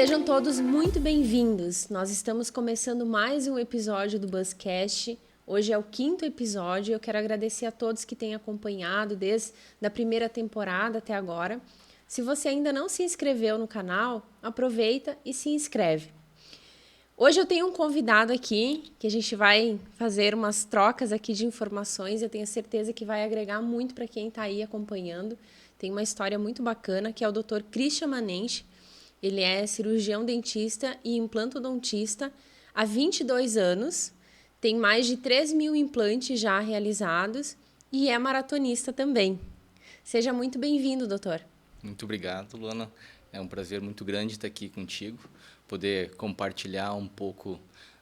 Sejam todos muito bem-vindos. Nós estamos começando mais um episódio do Buzzcast. Hoje é o 5º episódio. Eu quero agradecer a todos que têm acompanhado desde a primeira temporada até agora. Se você ainda não se inscreveu no canal, aproveita e se inscreve. Hoje eu tenho um convidado aqui, que a gente vai fazer umas trocas aqui de informações. Eu tenho certeza que vai agregar muito para quem está aí acompanhando. Tem uma história muito bacana, que é o Dr. Christian Manenche. Ele é cirurgião dentista e implantodontista há 22 anos, tem mais de 3.000 implantes já realizados e é maratonista também. Seja muito bem-vindo, doutor. Muito obrigado, Luana. É um prazer muito grande estar aqui contigo, poder compartilhar um pouco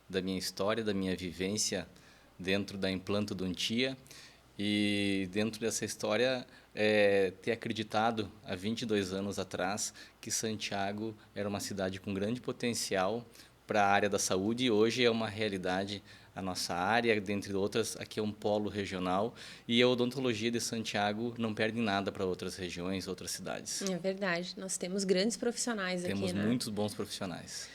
da minha história, da minha vivência dentro da implantodontia e dentro dessa história ter acreditado há 22 anos atrás que Santiago era uma cidade com grande potencial para a área da saúde e hoje é uma realidade a nossa área, dentre outras, aqui é um polo regional e a odontologia de Santiago não perde nada para outras regiões, outras cidades. É verdade, nós temos grandes profissionais aqui, né? Temos muitos bons profissionais.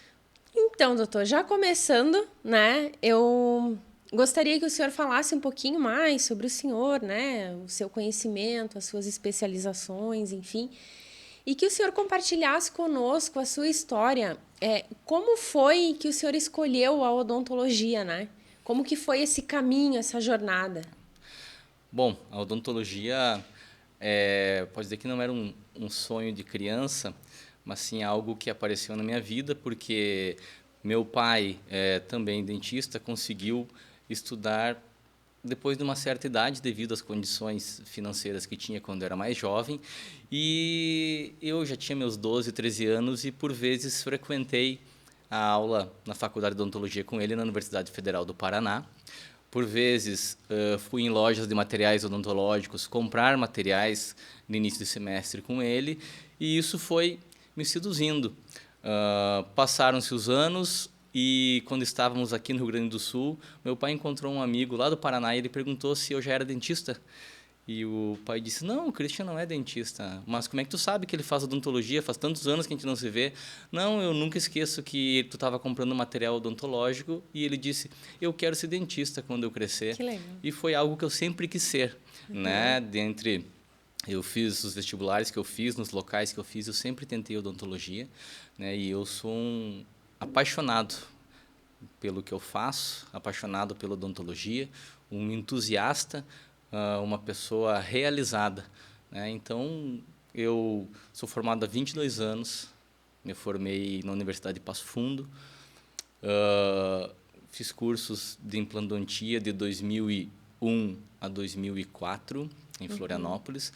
Então, doutor, já começando, né, eu gostaria que o senhor falasse um pouquinho mais sobre o senhor, né, o seu conhecimento, as suas especializações, enfim, e que o senhor compartilhasse conosco a sua história. Como foi que o senhor escolheu a odontologia, né? Como que foi esse caminho, essa jornada? Bom, a odontologia, pode dizer que não era um sonho de criança, mas sim algo que apareceu na minha vida, porque meu pai, também dentista, conseguiu estudar depois de uma certa idade, devido às condições financeiras que tinha quando era mais jovem, e eu já tinha meus 12, 13 anos e, por vezes, frequentei a aula na Faculdade de Odontologia com ele na Universidade Federal do Paraná. Por vezes, fui em lojas de materiais odontológicos comprar materiais no início de semestre com ele, e isso foi me seduzindo. Passaram-se os anos e, quando estávamos aqui no Rio Grande do Sul, meu pai encontrou um amigo lá do Paraná e ele perguntou se eu já era dentista. E o pai disse, não, o Christian não é dentista. Mas como é que tu sabe que ele faz odontologia? Faz tantos anos que a gente não se vê. Não, eu nunca esqueço que tu estava comprando material odontológico e ele disse, eu quero ser dentista quando eu crescer. Que legal. E foi algo que eu sempre quis ser, né? Eu fiz os vestibulares que eu fiz, nos locais que eu fiz, eu sempre tentei odontologia, né? E eu sou um apaixonado pelo que eu faço, apaixonado pela odontologia, um entusiasta, uma pessoa realizada, né? Então, eu sou formado há 22 anos, me formei na Universidade de Passo Fundo, fiz cursos de implantodontia de 2001 a 2004 em Florianópolis.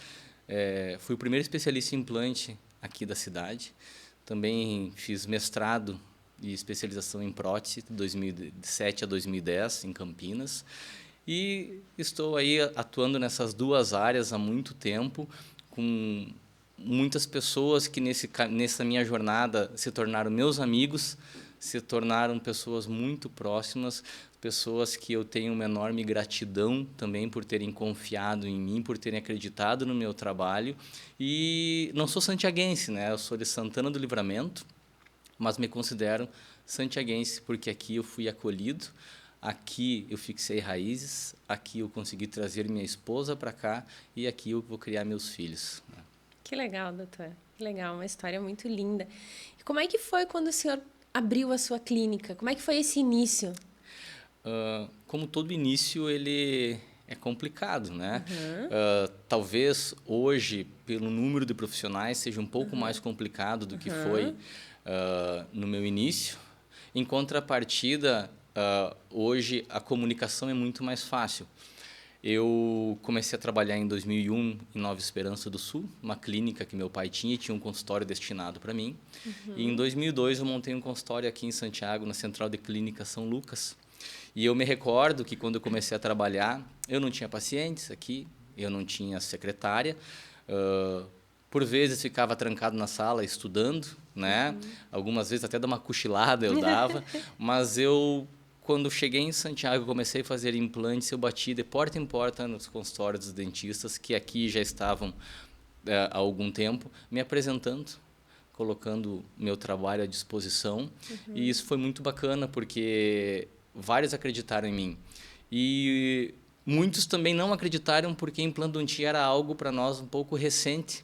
Fui o primeiro especialista em implante aqui da cidade. Também fiz mestrado e especialização em prótese de 2007 a 2010 em Campinas. E estou aí atuando nessas duas áreas há muito tempo, com muitas pessoas que nessa minha jornada se tornaram meus amigos, se tornaram pessoas muito próximas, pessoas que eu tenho uma enorme gratidão também por terem confiado em mim, por terem acreditado no meu trabalho. E não sou santiaguense, né? Eu sou de Santana do Livramento, mas me considero santiaguense porque aqui eu fui acolhido, aqui eu fixei raízes, aqui eu consegui trazer minha esposa para cá e aqui eu vou criar meus filhos. Que legal, doutor. Que legal, uma história muito linda. E como é que foi quando o senhor abriu a sua clínica? Como é que foi esse início? Como todo início, ele é complicado, né? Talvez hoje, pelo número de profissionais, seja um pouco mais complicado do que foi no meu início. Em contrapartida, hoje a comunicação é muito mais fácil. Eu comecei a trabalhar em 2001 em Nova Esperança do Sul, uma clínica que meu pai tinha um consultório destinado para mim. E em 2002 eu montei um consultório aqui em Santiago, na Central de Clínica São Lucas. E eu me recordo que quando eu comecei a trabalhar, eu não tinha pacientes aqui, eu não tinha secretária. Por vezes ficava trancado na sala estudando, né? Algumas vezes até dar uma cochilada eu dava, mas quando cheguei em Santiago, comecei a fazer implantes, eu bati de porta em porta nos consultórios dos dentistas, que aqui já estavam há algum tempo, me apresentando colocando meu trabalho à disposição. E isso foi muito bacana, porque vários acreditaram em mim. E muitos também não acreditaram, porque implantodontia era algo para nós um pouco recente.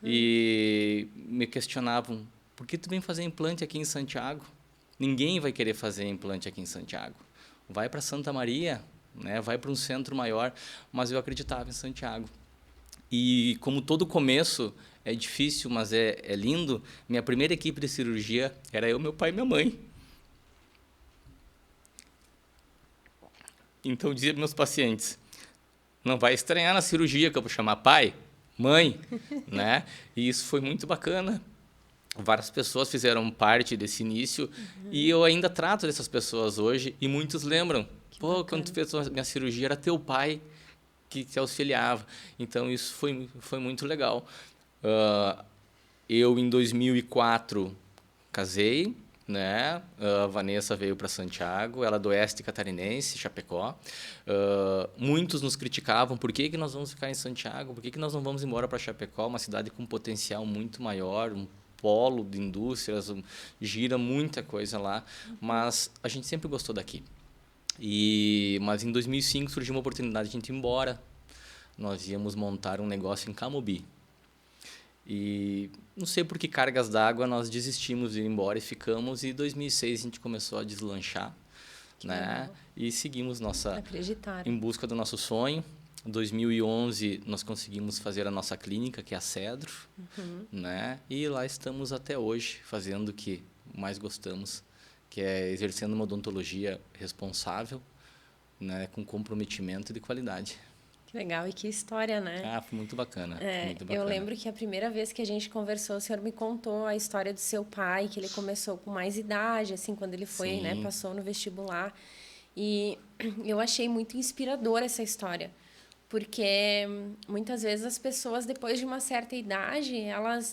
E me questionavam, por que tu vem fazer implante aqui em Santiago? Ninguém vai querer fazer implante aqui em Santiago. Vai para Santa Maria, né? Vai para um centro maior. Mas eu acreditava em Santiago. E como todo começo é difícil, mas é lindo, minha primeira equipe de cirurgia era eu, meu pai e minha mãe. Então eu dizia para meus pacientes, não vai estranhar na cirurgia que eu vou chamar pai, mãe, né? E isso foi muito bacana. Várias pessoas fizeram parte desse início e eu ainda trato dessas pessoas hoje e muitos lembram. Pô, quando tu fez a minha cirurgia era teu pai que te auxiliava. Então isso foi muito legal. Eu em 2004 casei, né? A Vanessa veio para Santiago, ela é do oeste catarinense, Chapecó. Muitos nos criticavam, por que nós vamos ficar em Santiago? Por que nós não vamos embora para Chapecó, uma cidade com potencial muito maior, um polo de indústrias, gira muita coisa lá, mas a gente sempre gostou daqui. Mas em 2005 surgiu uma oportunidade de a gente ir embora. Nós íamos montar um negócio em Camobi. E não sei por que cargas d'água nós desistimos de ir embora e ficamos. E em 2006 a gente começou a deslanchar, né? E seguimos em busca do nosso sonho. Em 2011 nós conseguimos fazer a nossa clínica, que é a Cedro, né? E lá estamos até hoje, fazendo o que mais gostamos, que é exercendo uma odontologia responsável, né? Com comprometimento e de qualidade. Que legal, e que história, né? Foi muito bacana. Muito bacana. Eu lembro que a primeira vez que a gente conversou, o senhor me contou a história do seu pai, que ele começou com mais idade, assim, quando ele foi, né, passou no vestibular. E eu achei muito inspiradora essa história, porque muitas vezes as pessoas, depois de uma certa idade,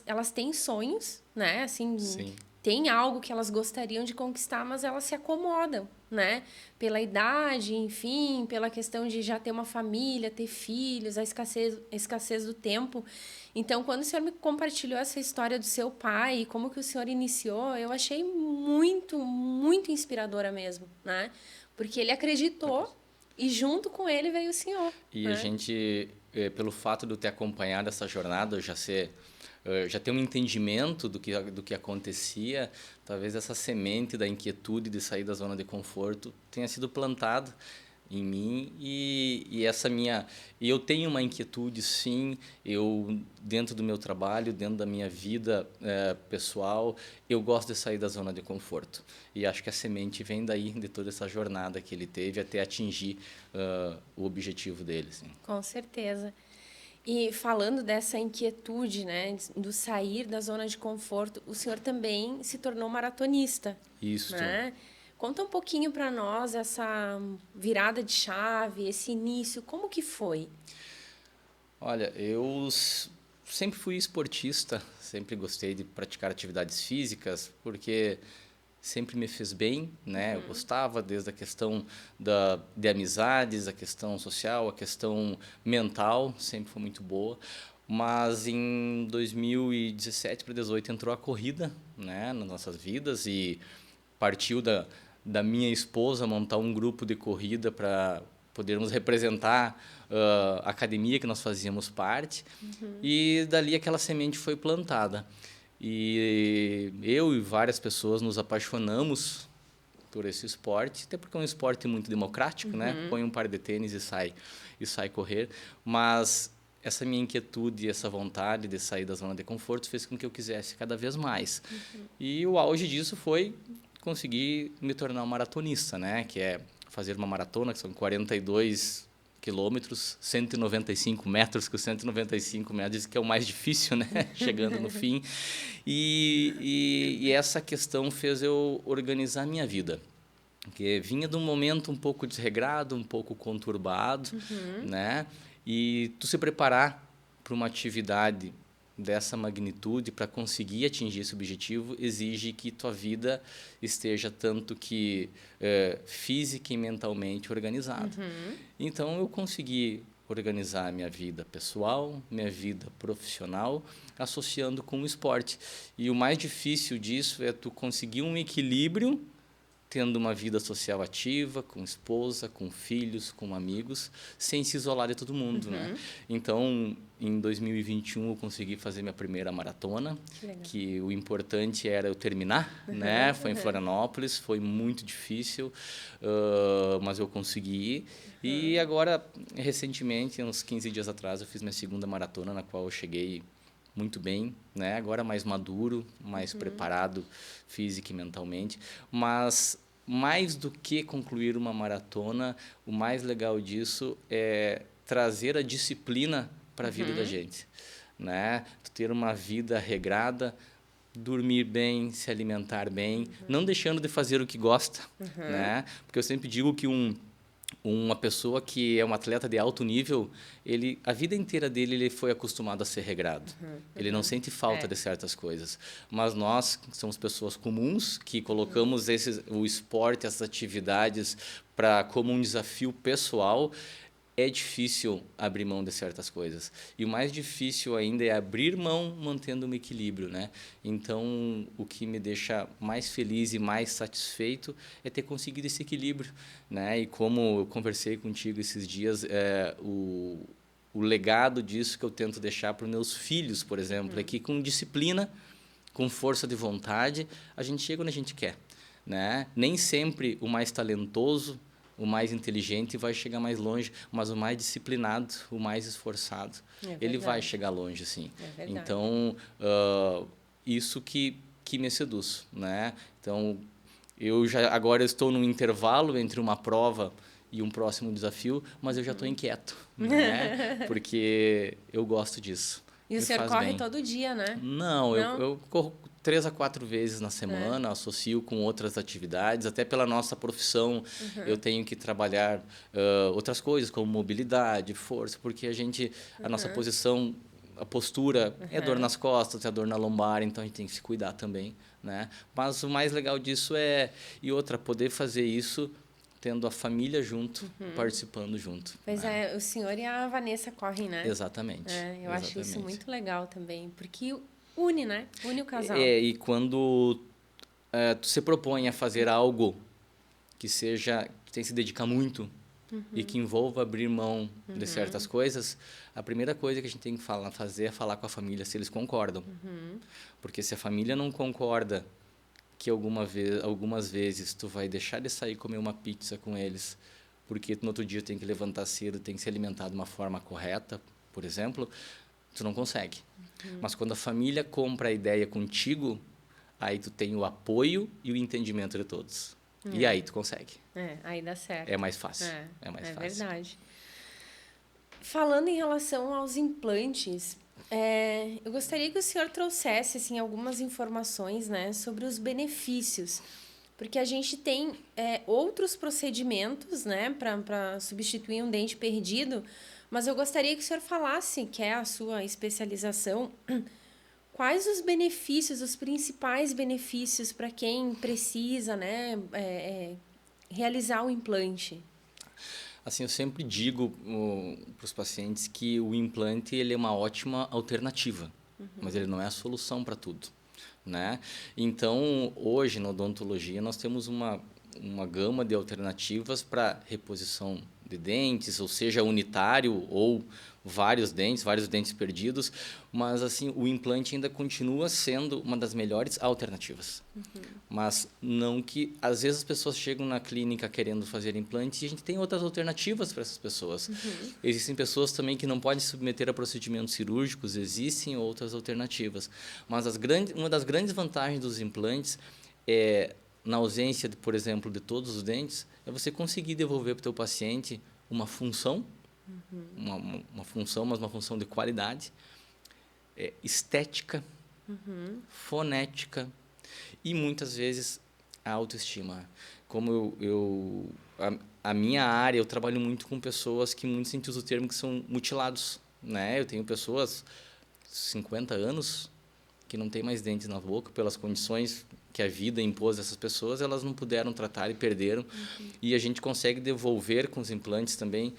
elas têm sonhos, né, assim... Sim. Tem algo que elas gostariam de conquistar, mas elas se acomodam, né? Pela idade, enfim, pela questão de já ter uma família, ter filhos, a escassez do tempo. Então, quando o senhor me compartilhou essa história do seu pai e como que o senhor iniciou, eu achei muito, muito inspiradora mesmo, né? Porque ele acreditou e junto com ele veio o senhor. E né? a gente, pelo fato de eu ter acompanhado essa jornada, já ter um entendimento do que acontecia, talvez essa semente da inquietude de sair da zona de conforto tenha sido plantada em mim e eu tenho uma inquietude, sim. Eu, dentro do meu trabalho, dentro da minha vida pessoal, eu gosto de sair da zona de conforto, e acho que a semente vem daí, de toda essa jornada que ele teve até atingir o objetivo dele, sim. Com certeza. E falando dessa inquietude, né, do sair da zona de conforto, o senhor também se tornou maratonista. Isso. Né? Conta um pouquinho para nós essa virada de chave, esse início, como que foi? Olha, eu sempre fui esportista, sempre gostei de praticar atividades físicas, porque sempre me fez bem, né? Eu gostava desde a questão de amizades, a questão social, a questão mental, sempre foi muito boa. Mas em 2017 para 2018 entrou a corrida, né, nas nossas vidas, e partiu da minha esposa montar um grupo de corrida para podermos representar a academia que nós fazíamos parte. E dali aquela semente foi plantada. E eu e várias pessoas nos apaixonamos por esse esporte, até porque é um esporte muito democrático, né? Põe um par de tênis e sai correr. Mas essa minha inquietude, essa vontade de sair da zona de conforto fez com que eu quisesse cada vez mais. E o auge disso foi conseguir me tornar um maratonista, né? Que é fazer uma maratona, que são 42 quilômetros, 195 metros, que os 195 metros que é o mais difícil, né? Chegando no fim. E essa questão fez eu organizar a minha vida, porque vinha de um momento um pouco desregrado, um pouco conturbado, né? E tu se preparar para uma atividade dessa magnitude, para conseguir atingir esse objetivo, exige que tua vida esteja tanto que física e mentalmente organizada. Então, eu consegui organizar minha vida pessoal, minha vida profissional, associando com o esporte. E o mais difícil disso é tu conseguir um equilíbrio tendo uma vida social ativa, com esposa, com filhos, com amigos, sem se isolar de todo mundo, né? Então, em 2021 eu consegui fazer minha primeira maratona, que o importante era eu terminar, né? Foi em Florianópolis, foi muito difícil, mas eu consegui. E agora, recentemente, uns 15 dias atrás, eu fiz minha segunda maratona, na qual eu cheguei muito bem, né? Agora mais maduro, mais preparado física e mentalmente, mas mais do que concluir uma maratona, o mais legal disso é trazer a disciplina para a vida da gente, né? Ter uma vida regrada, dormir bem, se alimentar bem, não deixando de fazer o que gosta, né? Porque eu sempre digo que uma pessoa que é um atleta de alto nível, a vida inteira dele ele foi acostumado a ser regrado. Ele não sente falta de certas coisas. Mas nós, que somos pessoas comuns, que colocamos o esporte, essas atividades como um desafio pessoal, é difícil abrir mão de certas coisas. E o mais difícil ainda é abrir mão mantendo um equilíbrio, né? Então, o que me deixa mais feliz e mais satisfeito é ter conseguido esse equilíbrio, né? E como eu conversei contigo esses dias, o legado disso que eu tento deixar para os meus filhos, por exemplo, é que com disciplina, com força de vontade, a gente chega onde a gente quer, né? Nem sempre o mais talentoso, o mais inteligente vai chegar mais longe, mas o mais disciplinado, o mais esforçado, ele vai chegar longe, sim. Então, isso que me seduz, né? Então, agora eu estou num intervalo entre uma prova e um próximo desafio, mas eu já estou inquieto, né? Porque eu gosto disso. E o senhor corre todo dia, né? Não, eu corro 3 a 4 vezes na semana, associo com outras atividades, até pela nossa profissão eu tenho que trabalhar outras coisas, como mobilidade, força, porque a nossa posição, a postura é dor nas costas, é dor na lombar, então a gente tem que se cuidar também, né? Mas o mais legal disso poder fazer isso tendo a família junto, participando junto. Pois o senhor e a Vanessa correm, né? Exatamente. Eu acho isso muito legal também, porque une, né? Une o casal. E quando tu se propõe a fazer algo que tem que se dedicar muito e que envolva abrir mão de certas coisas, a primeira coisa que a gente tem que fazer é falar com a família se eles concordam. Porque se a família não concorda que algumas vezes tu vai deixar de sair comer uma pizza com eles, porque no outro dia tem que levantar cedo, tem que se alimentar de uma forma correta, por exemplo, tu não consegue. Mas quando a família compra a ideia contigo, aí tu tem o apoio e o entendimento de todos. E aí tu consegue. Aí dá certo. É mais fácil. É mais fácil. É verdade. Falando em relação aos implantes, eu gostaria que o senhor trouxesse assim, algumas informações, né, sobre os benefícios. Porque a gente tem outros procedimentos, né, para substituir um dente perdido, mas eu gostaria que o senhor falasse, que é a sua especialização, quais os benefícios, os principais benefícios para quem precisa, né, realizar o implante? Assim, eu sempre digo para os pacientes que o implante ele é uma ótima alternativa, mas ele não é a solução para tudo, né? Então, hoje, na odontologia, nós temos uma gama de alternativas para reposição de dentes, ou seja, unitário ou vários dentes perdidos, mas assim, o implante ainda continua sendo uma das melhores alternativas. Mas não que, às vezes as pessoas chegam na clínica querendo fazer implante e a gente tem outras alternativas para essas pessoas. Existem pessoas também que não podem se submeter a procedimentos cirúrgicos, existem outras alternativas. Mas uma das grandes vantagens dos implantes na ausência, por exemplo, de todos os dentes, é você conseguir devolver para o teu paciente uma função, uma função, mas uma função de qualidade, estética, fonética e muitas vezes a autoestima. Como a minha área, eu trabalho muito com pessoas que muitos sentem o termo que são mutilados, né? Eu tenho pessoas 50 anos que não têm mais dentes na boca pelas condições que a vida impôs a essas pessoas, elas não puderam tratar e perderam. E a gente consegue devolver com os implantes também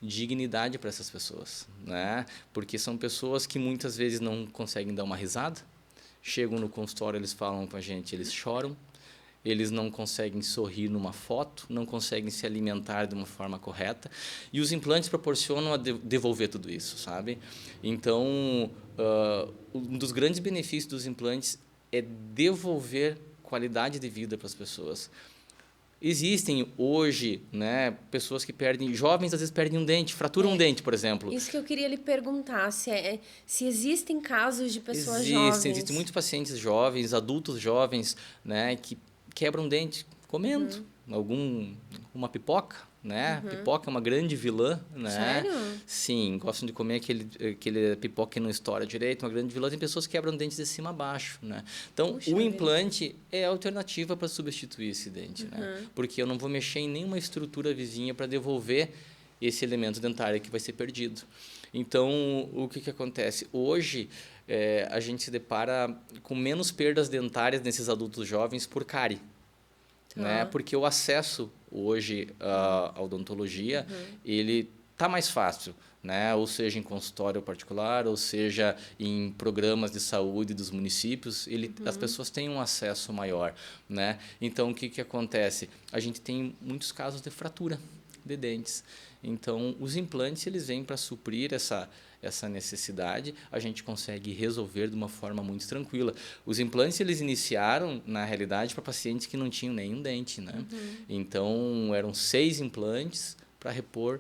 dignidade para essas pessoas, né? Porque são pessoas que muitas vezes não conseguem dar uma risada, chegam no consultório, eles falam com a gente, eles choram, eles não conseguem sorrir numa foto, não conseguem se alimentar de uma forma correta, e os implantes proporcionam a devolver tudo isso, sabe? Então, um dos grandes benefícios dos implantes é devolver qualidade de vida para as pessoas. Existem hoje, né, pessoas que perdem, jovens às vezes perdem um dente, fraturam um dente, por exemplo. Isso que eu queria lhe perguntar, se existem casos de pessoas jovens. Existem muitos pacientes jovens, adultos jovens, né, que quebram um dente comendo uma pipoca, né? Pipoca é uma grande vilã, né? Sério? Sim, gostam de comer aquele pipoca que não estoura direito, uma grande vilã. Tem pessoas que quebram dentes de cima a baixo, né? Então, Puxa o vida. implante é a alternativa para substituir esse dente, né? Porque eu não vou mexer em nenhuma estrutura vizinha para devolver esse elemento dentário que vai ser perdido. Então, o que acontece? Hoje, a gente se depara com menos perdas dentárias nesses adultos jovens por cárie. Né? Porque o acesso hoje à odontologia, ele está mais fácil, né? Ou seja, em consultório particular, ou seja, em programas de saúde dos municípios, as pessoas têm um acesso maior, né? Então, o que acontece? A gente tem muitos casos de fratura de dentes. Então, os implantes eles vêm para suprir essa necessidade, a gente consegue resolver de uma forma muito tranquila. Os implantes eles iniciaram, na realidade, para pacientes que não tinham nenhum dente, né? Então, eram 6 implantes para repor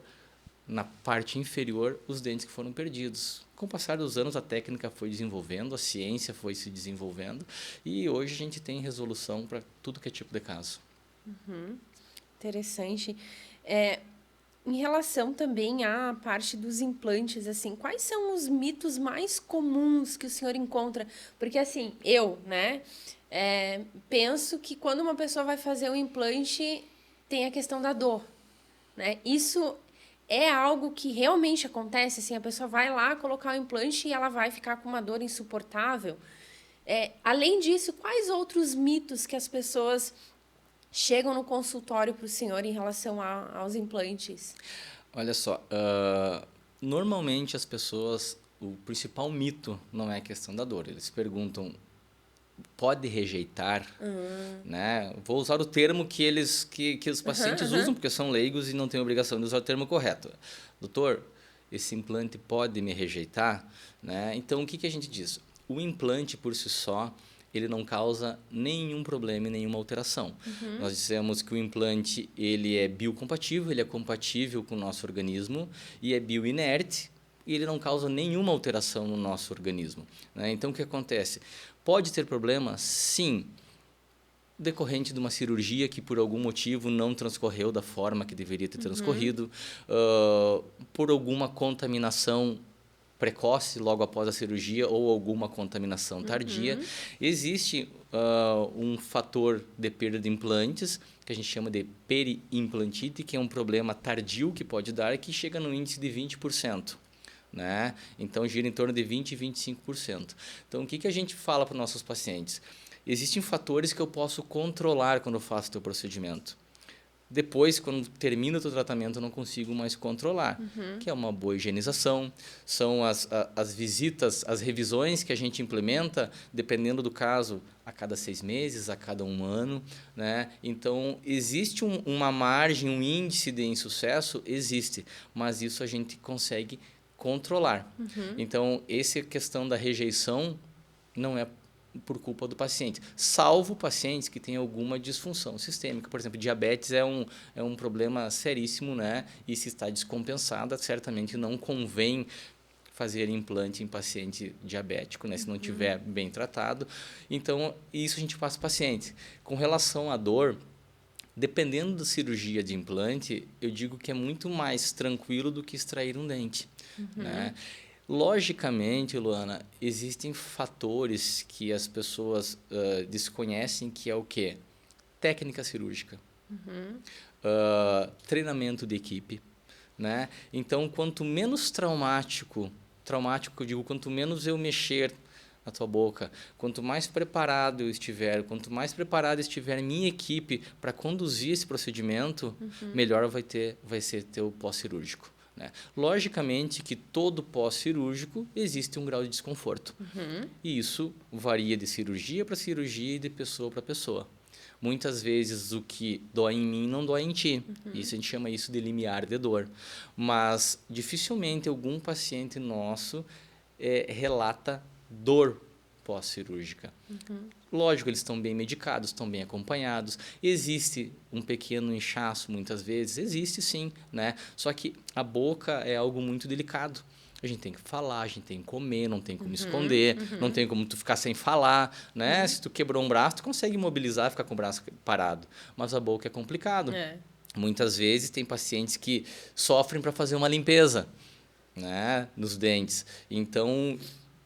na parte inferior os dentes que foram perdidos. Com o passar dos anos, a técnica foi desenvolvendo, a ciência foi se desenvolvendo e hoje a gente tem resolução para tudo que é tipo de caso. Interessante. Em relação também à parte dos implantes, assim, quais são os mitos mais comuns que o senhor encontra? Porque, assim, eu, né, penso que quando uma pessoa vai fazer um implante, tem a questão da dor, né? Isso é algo que realmente acontece, assim, a pessoa vai lá colocar o implante e ela vai ficar com uma dor insuportável. Além disso, quais outros mitos que as pessoas chegam no consultório para o senhor em relação aos implantes? Olha só, normalmente as pessoas, o principal mito não é a questão da dor. Eles perguntam, pode rejeitar? Né? Vou usar o termo que os pacientes usam, porque são leigos e não têm obrigação de usar o termo correto. Doutor, esse implante pode me rejeitar? Né? Então, o que a gente diz? O implante, por si só, ele não causa nenhum problema e nenhuma alteração. Nós dissemos que o implante ele é biocompatível, ele é compatível com o nosso organismo e é bioinerte e ele não causa nenhuma alteração no nosso organismo. Né? Então, o que acontece? Pode ter problema? Sim. Decorrente de uma cirurgia que por algum motivo não transcorreu da forma que deveria ter transcorrido, por alguma contaminação precoce logo após a cirurgia ou alguma contaminação tardia. Existe um fator de perda de implantes que a gente chama de periimplantite, que é um problema tardio que pode dar que chega no índice de 20%. Né? Então, gira em torno de 20% e 25%. Então, o que a gente fala para os nossos pacientes? Existem fatores que eu posso controlar quando eu faço o teu procedimento. Depois, quando termina o teu tratamento, eu não consigo mais controlar, que é uma boa higienização, são as visitas, as revisões que a gente implementa, dependendo do caso, a cada 6 meses, a cada 1 ano. Né? Então, existe uma margem, um índice de insucesso? Existe, mas isso a gente consegue controlar. Então, essa questão da rejeição não é por culpa do paciente, salvo pacientes que têm alguma disfunção sistêmica. Por exemplo, diabetes é um problema seríssimo, né? E se está descompensada, certamente não convém fazer implante em paciente diabético, né? Se não tiver bem tratado. Então, isso a gente passa para o paciente. Com relação à dor, dependendo da cirurgia de implante, eu digo que é muito mais tranquilo do que extrair um dente. Né? Logicamente, Luana, existem fatores que as pessoas desconhecem, que é o quê? Técnica cirúrgica, treinamento de equipe. Né? Então, quanto menos traumático eu digo, quanto menos eu mexer na tua boca, quanto mais preparado eu estiver, quanto mais preparada estiver minha equipe para conduzir esse procedimento, melhor vai ser teu pós-cirúrgico. né? Logicamente que todo pós-cirúrgico existe um grau de desconforto. E isso varia de cirurgia para cirurgia e de pessoa para pessoa. Muitas vezes o que dói em mim não dói em ti. Isso a gente chama isso de limiar de dor. Mas dificilmente algum paciente nosso relata dor pós-cirúrgica. Lógico, eles estão bem medicados, estão bem acompanhados. Existe um pequeno inchaço muitas vezes? Existe sim, né? Só que a boca é algo muito delicado. A gente tem que falar, a gente tem que comer, não tem como esconder, não tem como tu ficar sem falar, né? Se tu quebrou um braço, tu consegue imobilizar, ficar com o braço parado. Mas a boca é complicado. Muitas vezes tem pacientes que sofrem para fazer uma limpeza, né, nos dentes. Então,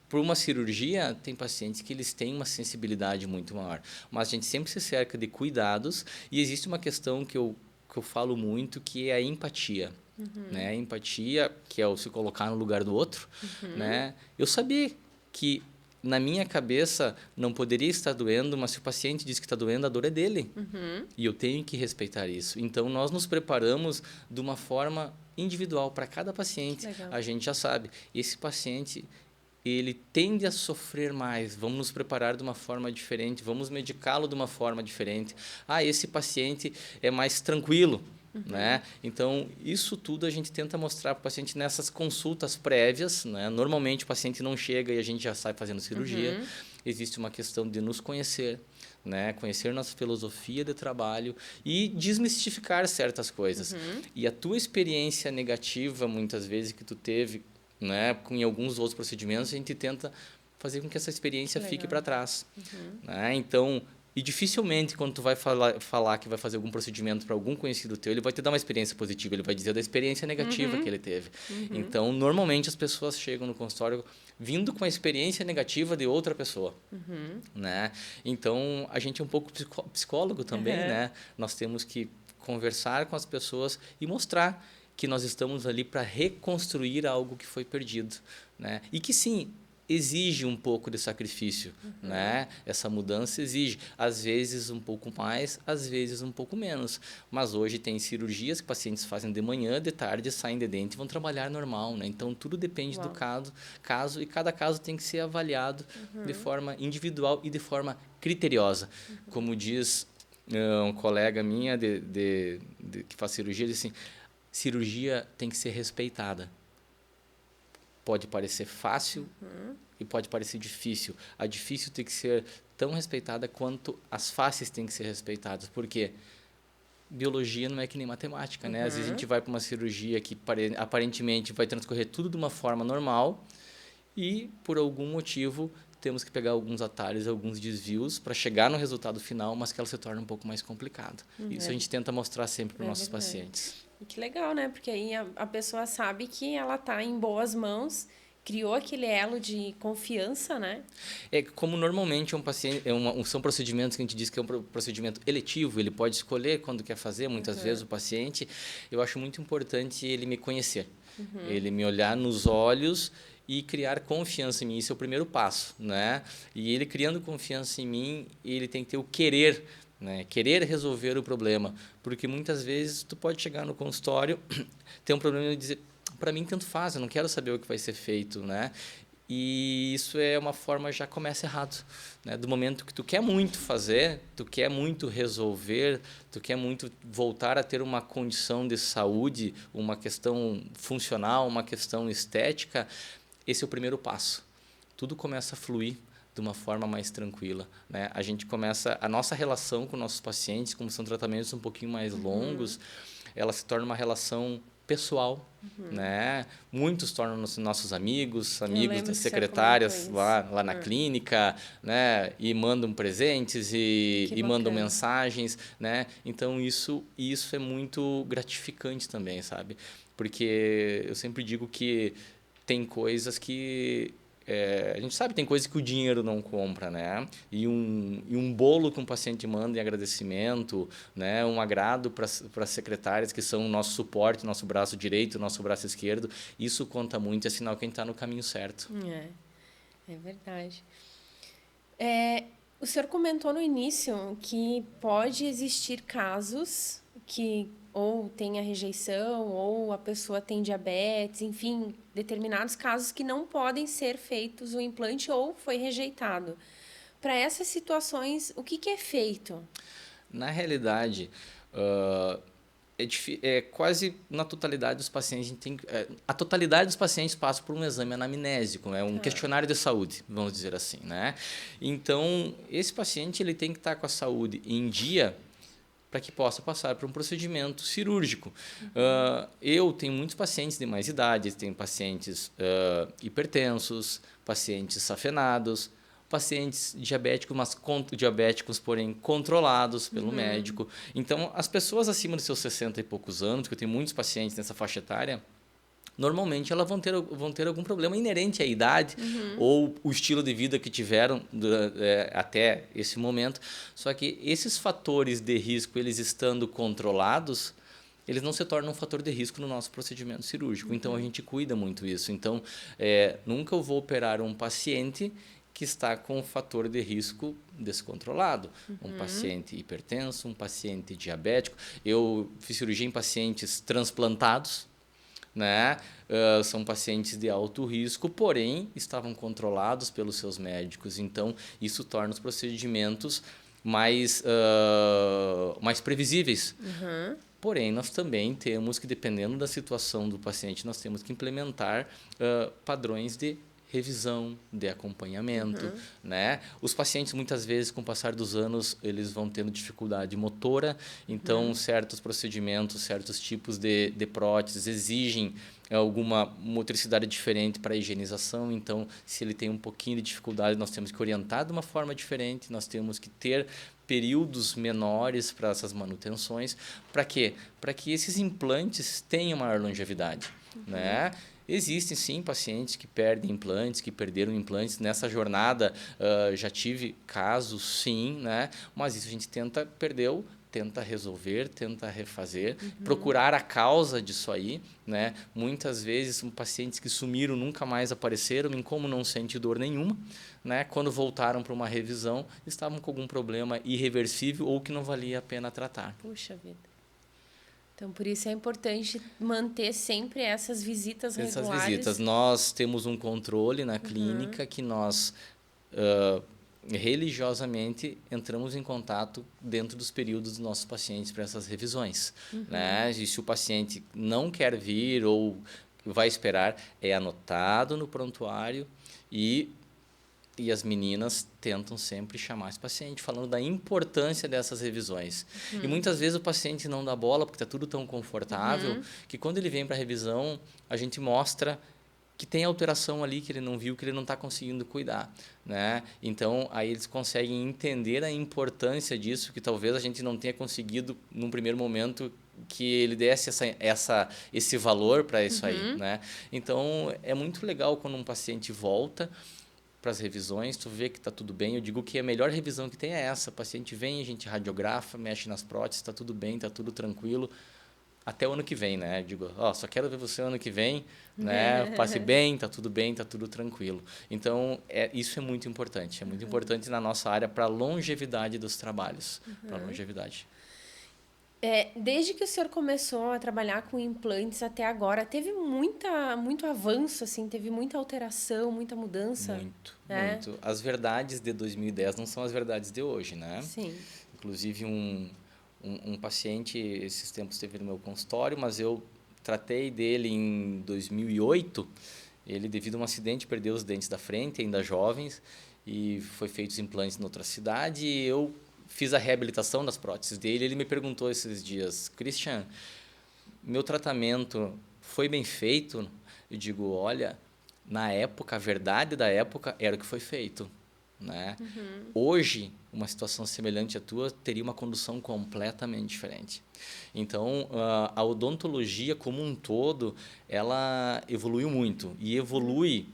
por uma cirurgia, tem pacientes que eles têm uma sensibilidade muito maior. Mas a gente sempre se cerca de cuidados e existe uma questão que eu falo muito, que é a empatia. Né? A empatia, que é o se colocar no lugar do outro. Né? Eu sabia que na minha cabeça não poderia estar doendo, mas se o paciente diz que está doendo, a dor é dele. E eu tenho que respeitar isso. Então, nós nos preparamos de uma forma individual para cada paciente. A gente já sabe, esse paciente ele tende a sofrer mais, vamos nos preparar de uma forma diferente, vamos medicá-lo de uma forma diferente. Esse paciente é mais tranquilo. Né? Então, isso tudo a gente tenta mostrar para o paciente nessas consultas prévias. Né? Normalmente, o paciente não chega e a gente já sai fazendo cirurgia. Existe uma questão de nos conhecer, né? Conhecer nossa filosofia de trabalho e desmistificar certas coisas. E a tua experiência negativa, muitas vezes, que tu teve, né, em alguns outros procedimentos, a gente tenta fazer com que essa experiência fique para trás. Né? Então, e dificilmente, quando tu vai falar que vai fazer algum procedimento para algum conhecido teu, ele vai te dar uma experiência positiva, ele vai dizer da experiência negativa que ele teve. Então, normalmente, as pessoas chegam no consultório vindo com a experiência negativa de outra pessoa. Né? Então, a gente é um pouco psicólogo também, né? Nós temos que conversar com as pessoas e mostrar que nós estamos ali para reconstruir algo que foi perdido, né? E que sim, exige um pouco de sacrifício, né? Essa mudança exige, às vezes um pouco mais, às vezes um pouco menos. Mas hoje tem cirurgias que pacientes fazem de manhã, de tarde, saem de dente e vão trabalhar normal, né? Então tudo depende do caso e cada caso tem que ser avaliado de forma individual e de forma criteriosa. Como diz um colega minha que faz cirurgia, ele diz assim: cirurgia tem que ser respeitada. Pode parecer fácil e pode parecer difícil. A difícil tem que ser tão respeitada quanto as fáceis têm que ser respeitadas. Porque biologia não é que nem matemática, né? Às vezes a gente vai para uma cirurgia que aparentemente vai transcorrer tudo de uma forma normal e, por algum motivo, temos que pegar alguns atalhos, alguns desvios para chegar no resultado final, mas que ela se torne um pouco mais complicada. Isso a gente tenta mostrar sempre para os nossos pacientes. E que legal, né? Porque aí a pessoa sabe que ela está em boas mãos, criou aquele elo de confiança, né? Como normalmente um paciente, são procedimentos que a gente diz que é um procedimento eletivo, ele pode escolher quando quer fazer, muitas vezes o paciente. Eu acho muito importante ele me conhecer, ele me olhar nos olhos e criar confiança em mim. Isso é o primeiro passo, né? E ele criando confiança em mim, ele tem que ter o querer, né? Querer resolver o problema, porque muitas vezes tu pode chegar no consultório, ter um problema e dizer: para mim tanto faz, eu não quero saber o que vai ser feito, né? E isso é uma forma, já começa errado, né? Do momento que tu quer muito fazer, tu quer muito resolver, tu quer muito voltar a ter uma condição de saúde, uma questão funcional, uma questão estética, esse é o primeiro passo. Tudo começa a fluir de uma forma mais tranquila, né? A gente começa a nossa relação com nossos pacientes, como são tratamentos um pouquinho mais longos, ela se torna uma relação pessoal, né? Muitos tornam-se nossos amigos das secretárias lá na clínica, né? E mandam presentes e mandam mensagens, né? Então isso é muito gratificante também, sabe? Porque eu sempre digo que tem coisas que a gente sabe, tem coisas que o dinheiro não compra, né? E um bolo que um paciente manda em agradecimento, né? Um agrado para as secretárias, que são o nosso suporte, nosso braço direito, nosso braço esquerdo, isso conta muito, é sinal que a gente está no caminho certo. É verdade. O senhor comentou no início que pode existir casos ou tem a rejeição, ou a pessoa tem diabetes, enfim, determinados casos que não podem ser feitos o implante ou foi rejeitado. Para essas situações, o que é feito? Na realidade, é quase na totalidade dos pacientes, a totalidade dos pacientes passa por um exame anamnésico, um questionário de saúde, vamos dizer assim, né? Então, esse paciente ele tem que estar com a saúde em dia para que possa passar por um procedimento cirúrgico. Eu tenho muitos pacientes de mais idade, tenho pacientes hipertensos, pacientes safenados, pacientes diabéticos, mas diabéticos, porém controlados pelo médico. Então, as pessoas acima dos seus 60 e poucos anos, que eu tenho muitos pacientes nessa faixa etária, normalmente elas vão ter algum problema inerente à idade ou o estilo de vida que tiveram até esse momento. Só que esses fatores de risco, eles estando controlados, eles não se tornam um fator de risco no nosso procedimento cirúrgico. Então, a gente cuida muito isso. Então, nunca eu vou operar um paciente que está com um fator de risco descontrolado. Um paciente hipertenso, um paciente diabético. Eu fiz cirurgia em pacientes transplantados, né? São pacientes de alto risco, porém estavam controlados pelos seus médicos. Então, isso torna os procedimentos mais previsíveis. Porém, nós também temos que, dependendo da situação do paciente, nós temos que implementar padrões de revisão, de acompanhamento, né? Os pacientes, muitas vezes, com o passar dos anos, eles vão tendo dificuldade motora, então, certos procedimentos, certos tipos de próteses exigem alguma motricidade diferente para a higienização. Então, se ele tem um pouquinho de dificuldade, nós temos que orientar de uma forma diferente, nós temos que ter períodos menores para essas manutenções. Para quê? Para que esses implantes tenham maior longevidade, né? Existem, sim, pacientes que perdem implantes, que perderam implantes. Nessa jornada, já tive casos, sim, né? Mas isso a gente tenta resolver, tenta refazer, procurar a causa disso aí, né? Muitas vezes são pacientes que sumiram, nunca mais apareceram, em como não sente dor nenhuma, né? Quando voltaram para uma revisão, estavam com algum problema irreversível ou que não valia a pena tratar. Puxa vida. Então, por isso é importante manter sempre essas visitas regulares. Essas visitas. Nós temos um controle na clínica que nós religiosamente entramos em contato dentro dos períodos dos nossos pacientes para essas revisões, né? E se o paciente não quer vir ou vai esperar, é anotado no prontuário e as meninas tentam sempre chamar esse paciente, falando da importância dessas revisões. E muitas vezes o paciente não dá bola, porque está tudo tão confortável, que quando ele vem para a revisão, a gente mostra que tem alteração ali que ele não viu, que ele não está conseguindo cuidar, né? Então, aí eles conseguem entender a importância disso, que talvez a gente não tenha conseguido, num primeiro momento, que ele desse esse valor para isso aí, né? Então, é muito legal quando um paciente volta para as revisões, tu vê que está tudo bem. Eu digo que a melhor revisão que tem é essa. O paciente vem, a gente radiografa, mexe nas próteses, está tudo bem, está tudo tranquilo. Até o ano que vem, né? Eu digo, só quero ver você ano que vem, né? Passe bem, está tudo bem, está tudo tranquilo. Então, isso é muito importante. É muito importante na nossa área para a longevidade dos trabalhos. Para a longevidade. Desde que o senhor começou a trabalhar com implantes até agora, teve muito avanço, assim, teve muita alteração, muita mudança? Muito. As verdades de 2010 não são as verdades de hoje, né? Sim. Inclusive, um paciente, esses tempos esteve no meu consultório, mas eu tratei dele em 2008. Ele, devido a um acidente, perdeu os dentes da frente, ainda jovens, e foi feito os implantes em outra cidade, e eu fiz a reabilitação das próteses dele. Ele me perguntou esses dias, Christian, meu tratamento foi bem feito? Eu digo, olha, na época, a verdade da época era o que foi feito, né? Hoje, uma situação semelhante à tua teria uma condução completamente diferente. Então, a odontologia como um todo, ela evoluiu muito e evolui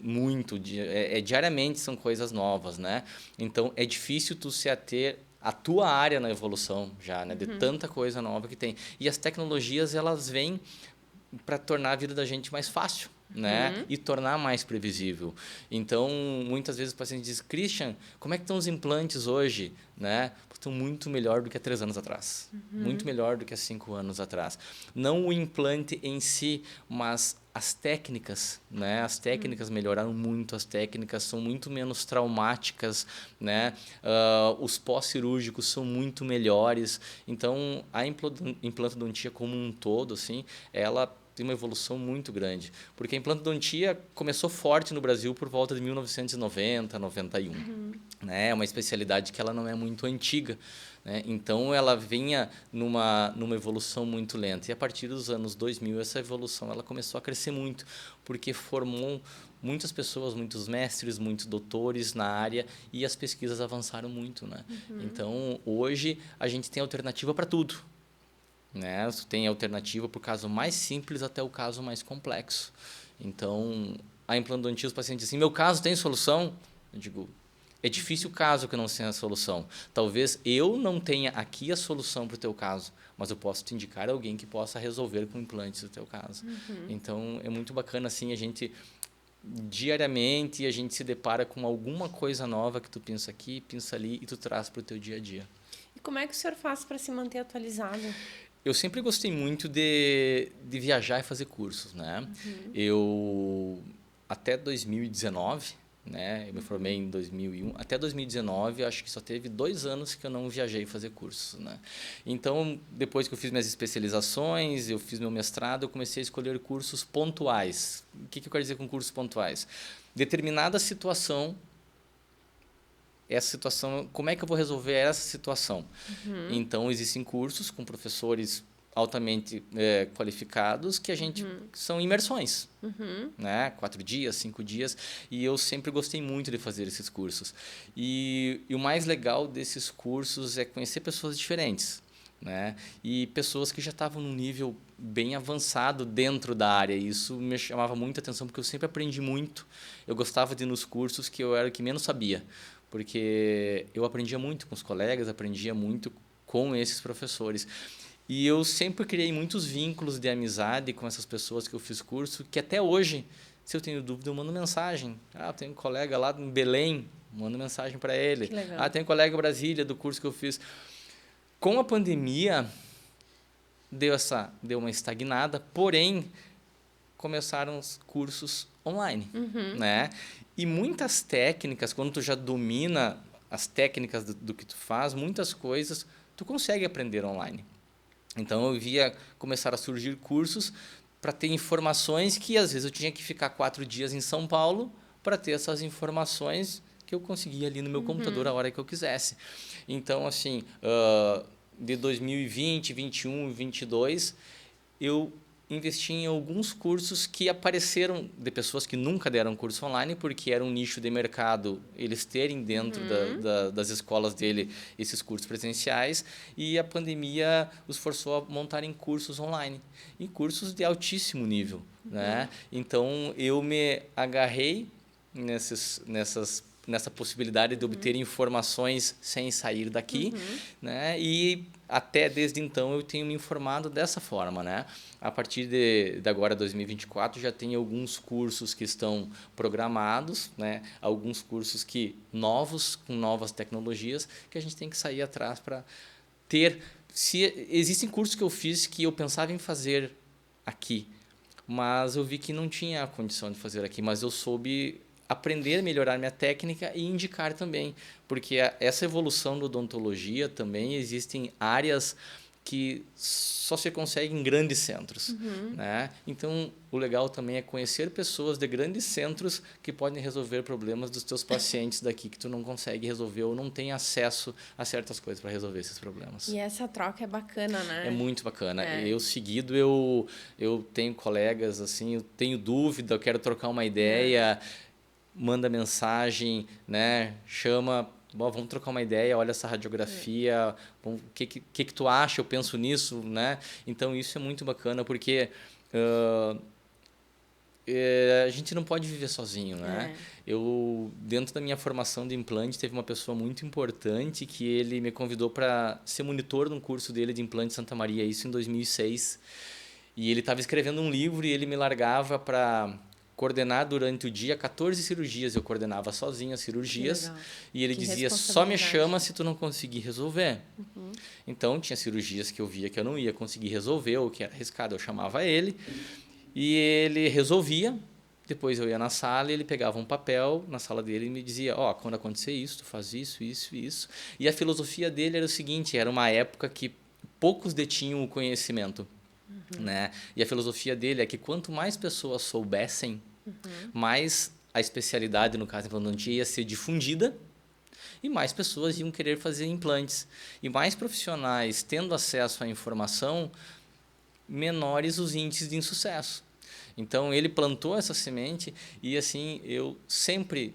muito, diariamente são coisas novas, né? Então, é difícil tu se ater a tua área na evolução já, né? De tanta coisa nova que tem. E as tecnologias, elas vêm para tornar a vida da gente mais fácil, né? E tornar mais previsível. Então, muitas vezes o paciente diz, Christian, como é que estão os implantes hoje? Né? Estão muito melhor do que há 3 anos atrás. Muito melhor do que há 5 anos atrás. Não o implante em si, mas as técnicas, né? As técnicas melhoraram muito, as técnicas são muito menos traumáticas, né? Os pós-cirúrgicos são muito melhores. Então, a implantodontia como um todo, assim, ela tem uma evolução muito grande. Porque a implantodontia começou forte no Brasil por volta de 1990, 91. Né? É uma especialidade que ela não é muito antiga. Né? Então, ela vinha numa evolução muito lenta. E a partir dos anos 2000, essa evolução ela começou a crescer muito, porque formou muitas pessoas, muitos mestres, muitos doutores na área e as pesquisas avançaram muito. Né? Então, hoje, a gente tem alternativa para tudo. Né? Tem alternativa para o caso mais simples até o caso mais complexo. Então, a implantodontia, os pacientes dizem, meu caso tem solução? Eu digo, é difícil o caso que não tenha solução. Talvez eu não tenha aqui a solução para o teu caso, mas eu posso te indicar alguém que possa resolver com implantes o teu caso. Então, é muito bacana assim, a gente diariamente a gente se depara com alguma coisa nova que tu pensa aqui, pensa ali e tu traz para o teu dia a dia. E como é que o senhor faz para se manter atualizado? Eu sempre gostei muito de viajar e fazer cursos, né? Eu, até 2019, né? Eu me formei em 2001. Até 2019, acho que só teve 2 anos que eu não viajei fazer cursos, né? Então, depois que eu fiz minhas especializações, eu fiz meu mestrado, eu comecei a escolher cursos pontuais. O que eu quero dizer com cursos pontuais? Determinada situação, essa situação, como é que eu vou resolver essa situação? Então, existem cursos com professores altamente qualificados que a gente são imersões, né? 4 dias, 5 dias, e eu sempre gostei muito de fazer esses cursos. E o mais legal desses cursos é conhecer pessoas diferentes, né? E pessoas que já estavam num nível bem avançado dentro da área. E isso me chamava muita atenção porque eu sempre aprendi muito. Eu gostava de ir nos cursos que eu era o que menos sabia, porque eu aprendia muito com os colegas, aprendia muito com esses professores. E eu sempre criei muitos vínculos de amizade com essas pessoas que eu fiz curso, que até hoje, se eu tenho dúvida, eu mando mensagem. Eu tenho um colega lá em Belém, mando mensagem para ele. Que legal. Tem um colega em Brasília do curso que eu fiz. Com a pandemia, deu uma estagnada, porém, começaram os cursos online, né? E muitas técnicas, quando tu já domina as técnicas do que tu faz, muitas coisas tu consegue aprender online. Então, eu via começar a surgir cursos para ter informações que, às vezes, eu tinha que ficar 4 dias em São Paulo para ter essas informações que eu conseguia ali no meu computador a hora que eu quisesse. Então, assim, de 2020, 21 e 22, eu investi em alguns cursos que apareceram de pessoas que nunca deram curso online, porque era um nicho de mercado eles terem dentro das escolas dele esses cursos presenciais, e a pandemia os forçou a montarem cursos online, e cursos de altíssimo nível. Né? Então, eu me agarrei nessa possibilidade de obter informações sem sair daqui, né? E até desde então eu tenho me informado dessa forma, né? A partir de agora, 2024, já tem alguns cursos que estão programados, né? Alguns cursos novos, com novas tecnologias, que a gente tem que sair atrás para ter... Existem cursos que eu fiz que eu pensava em fazer aqui, mas eu vi que não tinha a condição de fazer aqui, mas eu soube aprender a melhorar minha técnica e indicar também, porque essa evolução da odontologia também existem áreas que só se consegue em grandes centros, né? Então, o legal também é conhecer pessoas de grandes centros que podem resolver problemas dos teus pacientes daqui que tu não consegue resolver ou não tem acesso a certas coisas para resolver esses problemas. E essa troca é bacana, né? É muito bacana. Eu tenho colegas assim, eu tenho dúvida, eu quero trocar uma ideia, manda mensagem, né? Chama, vamos trocar uma ideia, olha essa radiografia, o que tu acha, eu penso nisso, né? Então, isso é muito bacana, porque a gente não pode viver sozinho, né? Dentro da minha formação de implante, teve uma pessoa muito importante que ele me convidou para ser monitor num curso dele de implante Santa Maria, isso em 2006. E ele estava escrevendo um livro e ele me largava para coordenar durante o dia 14 cirurgias. Eu coordenava sozinho as cirurgias. E ele dizia, só me chama se tu não conseguir resolver. Então, tinha cirurgias que eu via que eu não ia conseguir resolver ou que era arriscado. Eu chamava ele e ele resolvia. Depois eu ia na sala e ele pegava um papel na sala dele e me dizia, quando acontecer isso, tu faz isso, isso e isso. E a filosofia dele era o seguinte, era uma época que poucos detinham o conhecimento. Né? E a filosofia dele é que quanto mais pessoas soubessem, mais a especialidade, no caso, em endodontia, ia ser difundida e mais pessoas iam querer fazer implantes. E mais profissionais tendo acesso à informação, menores os índices de insucesso. Então, ele plantou essa semente e, assim, eu sempre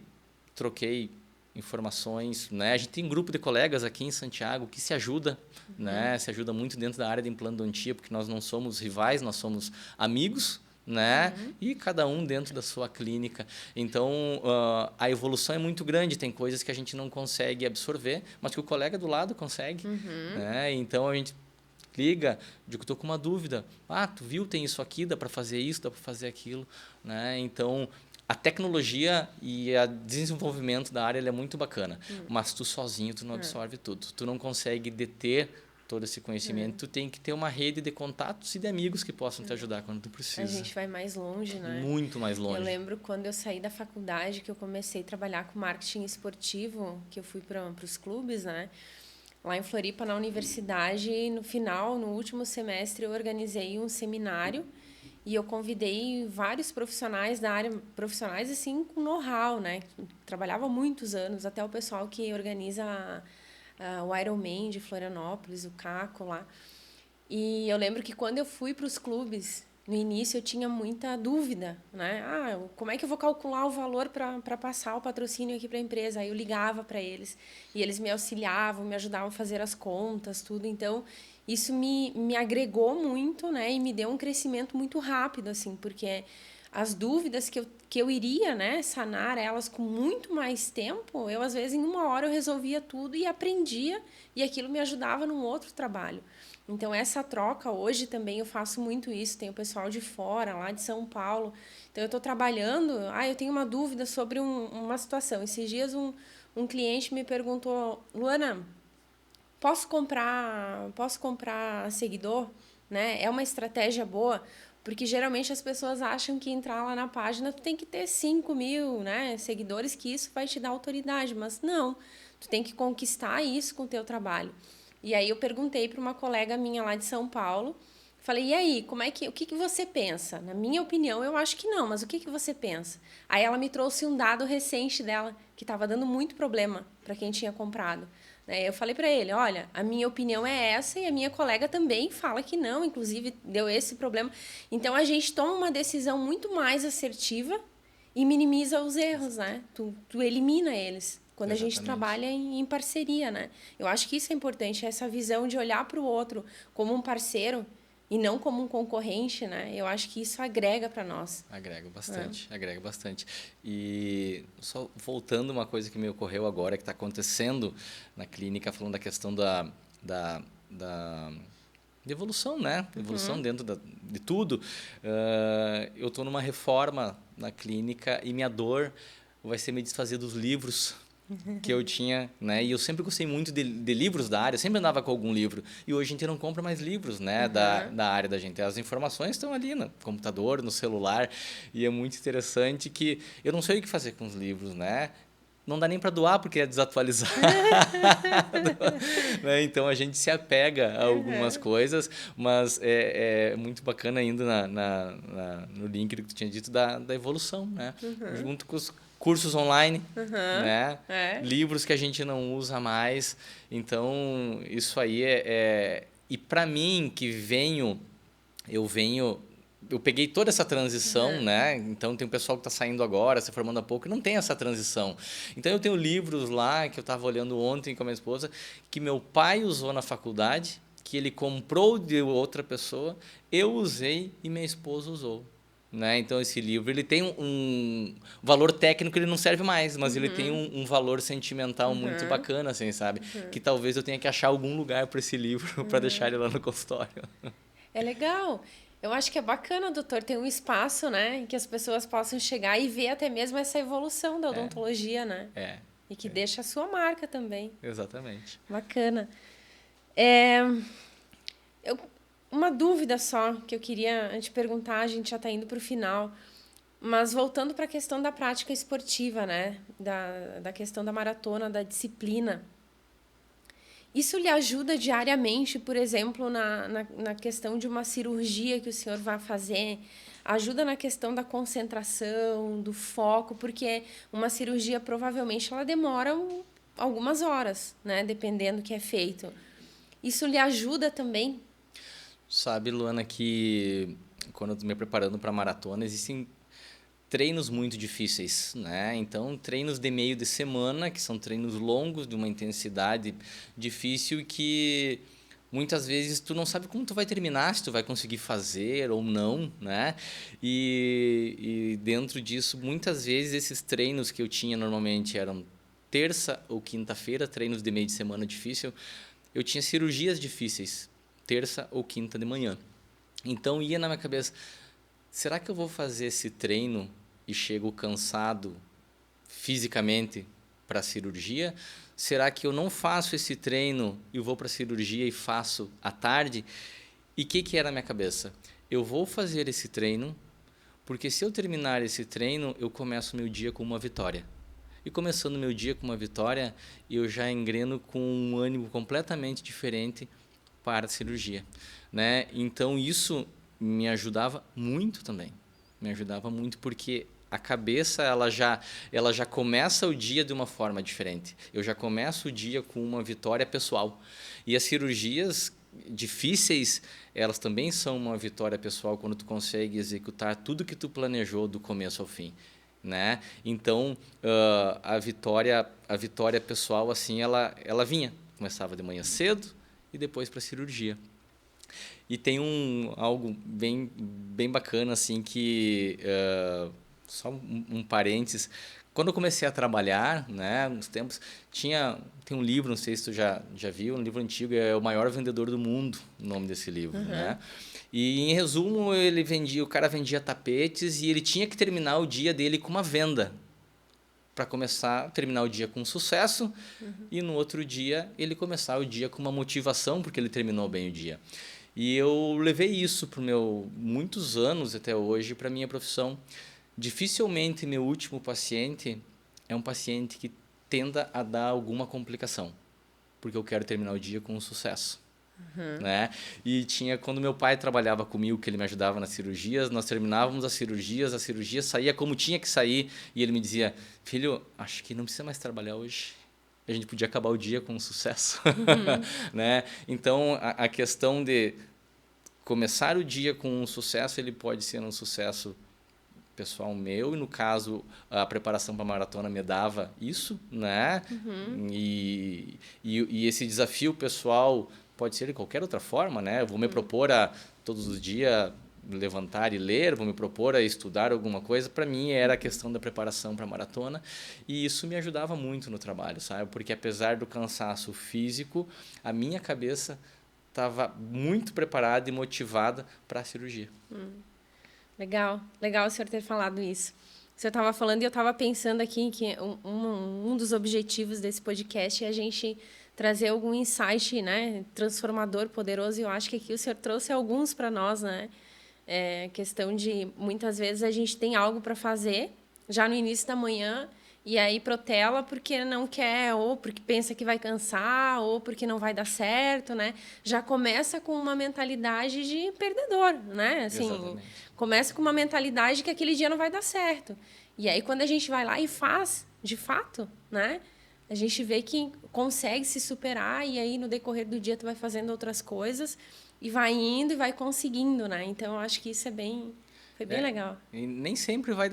troquei informações, né? A gente tem um grupo de colegas aqui em Santiago que se ajuda, né? Se ajuda muito dentro da área de implantodontia, porque nós não somos rivais, nós somos amigos, né? E cada um dentro da sua clínica. Então, a evolução é muito grande, tem coisas que a gente não consegue absorver, mas que o colega do lado consegue, né? Então, a gente liga, digo que estou com uma dúvida. Tu viu, tem isso aqui, dá para fazer isso, dá para fazer aquilo, né? Então, a tecnologia e o desenvolvimento da área é muito bacana, mas tu sozinho tu não absorve tudo. Tu não consegue deter todo esse conhecimento, tu tem que ter uma rede de contatos e de amigos que possam te ajudar quando tu precisa. A gente vai mais longe, né? Muito mais longe. Eu lembro quando eu saí da faculdade, que eu comecei a trabalhar com marketing esportivo, que eu fui para os clubes, né? Lá em Floripa, na universidade, no final, no último semestre, eu organizei um seminário e eu convidei vários profissionais da área, profissionais assim com know-how, né? Trabalhava há muitos anos, até o pessoal que organiza o Ironman de Florianópolis, o Caco lá. E eu lembro que quando eu fui para os clubes, no início eu tinha muita dúvida, né? Como é que eu vou calcular o valor para passar o patrocínio aqui para a empresa? Aí eu ligava para eles e eles me auxiliavam, me ajudavam a fazer as contas, tudo. Então, isso me agregou muito, né? E me deu um crescimento muito rápido, assim, porque as dúvidas que eu iria, né, sanar elas com muito mais tempo, eu, às vezes, em uma hora eu resolvia tudo e aprendia, e aquilo me ajudava num outro trabalho. Então, essa troca, hoje também eu faço muito isso. Tem o pessoal de fora, lá de São Paulo. Então, eu estou trabalhando, eu tenho uma dúvida sobre uma situação. Esses dias, um cliente me perguntou, Luana, posso comprar seguidor? Né? É uma estratégia boa? Porque geralmente as pessoas acham que entrar lá na página tu tem que ter 5.000, né, seguidores, que isso vai te dar autoridade. Mas não, tu tem que conquistar isso com o teu trabalho. E aí eu perguntei para uma colega minha lá de São Paulo, falei, e aí, o que você pensa? Na minha opinião, eu acho que não, mas o que você pensa? Aí ela me trouxe um dado recente dela, que estava dando muito problema para quem tinha comprado. Eu falei para ele, olha, a minha opinião é essa e a minha colega também fala que não, inclusive deu esse problema. Então, a gente toma uma decisão muito mais assertiva e minimiza os erros, né? Tu elimina eles quando Exatamente. A gente trabalha em parceria, né? Eu acho que isso é importante, essa visão de olhar para o outro como um parceiro e não como um concorrente, né? Eu acho que isso agrega para nós. Agrega bastante. E só voltando uma coisa que me ocorreu agora, que está acontecendo na clínica, falando da questão da evolução, né? Evolução dentro de tudo. Eu estou numa reforma na clínica e minha dor vai ser me desfazer dos livros que eu tinha, né? E eu sempre gostei muito de livros da área, sempre andava com algum livro. E hoje a gente não compra mais livros, né? Da área da gente. As informações estão ali no computador, no celular. E é muito interessante que eu não sei o que fazer com os livros, né? Não dá nem para doar porque é desatualizado. Né? Então, a gente se apega a algumas coisas, mas é muito bacana ainda no link que tu tinha dito da evolução, né? Junto com os cursos online, né? Livros que a gente não usa mais. Então, isso aí E para mim, que eu peguei toda essa transição, né? Então, tem um pessoal que está saindo agora, se formando há pouco, e não tem essa transição. Então, eu tenho livros lá, que eu estava olhando ontem com a minha esposa, que meu pai usou na faculdade, que ele comprou de outra pessoa, eu usei e minha esposa usou. Né? Então, esse livro ele tem um valor técnico, ele não serve mais, mas ele tem um valor sentimental muito bacana, assim, sabe? Que talvez eu tenha que achar algum lugar para esse livro para deixar ele lá no consultório. É legal. Eu acho que é bacana, doutor, ter um espaço, né, em que as pessoas possam chegar e ver até mesmo essa evolução da odontologia, né? É, E que deixa a sua marca também. exatamente. Bacana. É, eu, uma dúvida só que eu queria te perguntar, a gente já está indo para o final, mas voltando para a questão da prática esportiva, né? Da questão da maratona, da disciplina. Isso lhe ajuda diariamente, por exemplo, na questão de uma cirurgia que o senhor vai fazer? Ajuda na questão da concentração, do foco, porque uma cirurgia provavelmente ela demora algumas horas, né? Dependendo do que é feito. Isso lhe ajuda também? Sabe, Luana, que quando eu tô me preparando para maratona, existem treinos muito difíceis, né? Então, treinos de meio de semana, que são treinos longos, de uma intensidade difícil e que muitas vezes tu não sabe como tu vai terminar, se tu vai conseguir fazer ou não, né? E dentro disso, muitas vezes esses treinos que eu tinha normalmente eram terça ou quinta-feira, treinos de meio de semana difícil, eu tinha cirurgias difíceis, terça ou quinta de manhã. Então ia na minha cabeça, será que eu vou fazer esse treino e chego cansado fisicamente para a cirurgia? Será que eu não faço esse treino e vou para a cirurgia e faço à tarde? E o que era na minha cabeça? Eu vou fazer esse treino, porque se eu terminar esse treino, eu começo meu dia com uma vitória. E começando meu dia com uma vitória, eu já engreno com um ânimo completamente diferente para a cirurgia, né? Então isso me ajudava muito também. Me ajudava muito porque a cabeça ela já começa o dia de uma forma diferente. Eu já começo o dia com uma vitória pessoal. E as cirurgias difíceis, elas também são uma vitória pessoal quando tu consegue executar tudo que tu planejou do começo ao fim, né? Então, a vitória pessoal assim, ela vinha, começava de manhã cedo e depois para a cirurgia. E tem algo bem bacana, assim, que... só um parênteses. Quando eu comecei a trabalhar, né, uns tempos, tem um livro, não sei se tu já viu, um livro antigo, é O Maior Vendedor do Mundo, o nome desse livro, né? E, em resumo, o cara vendia tapetes e ele tinha que terminar o dia dele com uma venda para terminar o dia com sucesso e no outro dia ele começar o dia com uma motivação porque ele terminou bem o dia. E eu levei isso por muitos anos até hoje para minha profissão. Dificilmente meu último paciente é um paciente que tenda a dar alguma complicação, porque eu quero terminar o dia com sucesso. Né? E quando meu pai trabalhava comigo, que ele me ajudava nas cirurgias, nós terminávamos as cirurgia saía como tinha que sair, e ele me dizia, filho, acho que não precisa mais trabalhar hoje. A gente podia acabar o dia com sucesso. Né? Então, a questão de começar o dia com um sucesso, ele pode ser um sucesso pessoal meu, e no caso a preparação para a maratona me dava isso, né? E esse desafio pessoal pode ser de qualquer outra forma, né? Eu vou me propor a todos os dias levantar e ler, vou me propor a estudar alguma coisa. Para mim era a questão da preparação para a maratona, e isso me ajudava muito no trabalho, sabe? Porque apesar do cansaço físico, a minha cabeça estava muito preparada e motivada para a cirurgia. Legal, legal o senhor ter falado isso. O senhor estava falando e eu estava pensando aqui que um dos objetivos desse podcast é a gente trazer algum insight, né, transformador, poderoso, e eu acho que aqui o senhor trouxe alguns para nós, né? Questão de, muitas vezes, a gente tem algo para fazer já no início da manhã e aí protela porque não quer, ou porque pensa que vai cansar, ou porque não vai dar certo, né? Já começa com uma mentalidade de perdedor, né? Assim, Exatamente. começa com uma mentalidade que aquele dia não vai dar certo. E aí, quando a gente vai lá e faz, de fato, né? A gente vê que consegue se superar e aí, no decorrer do dia, tu vai fazendo outras coisas e vai indo e vai conseguindo, né? Então, eu acho que isso foi bem legal. E nem sempre vai